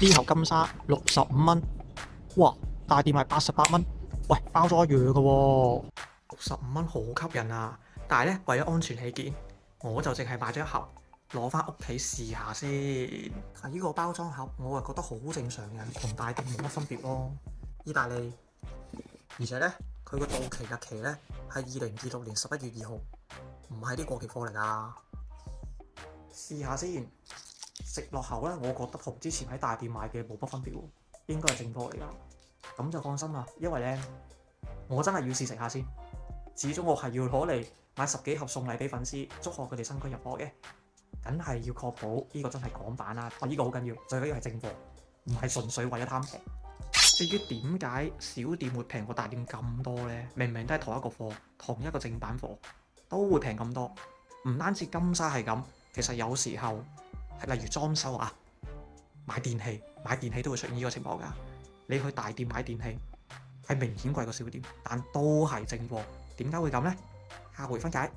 呢盒金沙65蚊，哇！大店賣88蚊，喂，包裝一樣嘅喎，65蚊好吸引啊！但係咧，為咗安全起見，我就淨係買咗一盒，攞翻屋企試下先。睇個包裝盒，我係覺得好正常嘅，同大店冇乜分別咯。意大利，而且咧，佢個到期日期咧係2026年11月2號，唔係啲過期貨嚟㗎。試下先，食落口咧，我覺得同之前喺大店買嘅冇乜分別喎，應該係正貨嚟㗎。咁就放心啦，因為咧，我真係要試食下先。始終我係要攞嚟買10幾盒送禮俾粉絲，祝賀佢哋新居入伙嘅，梗係要確保呢個真係港版啦。呢個好緊要，最緊要係正貨，唔係純粹為咗貪平。至於點解小店會平過大店咁多呢？明明都係同一個貨，同一個正版貨，都會平咁多。唔單止金沙係咁，其實有時候係例如裝修啊、買電器都會出現呢個情況㗎。你去大店買電器係明顯貴過小店，但都係正貨，點解會咁呢？下回分解。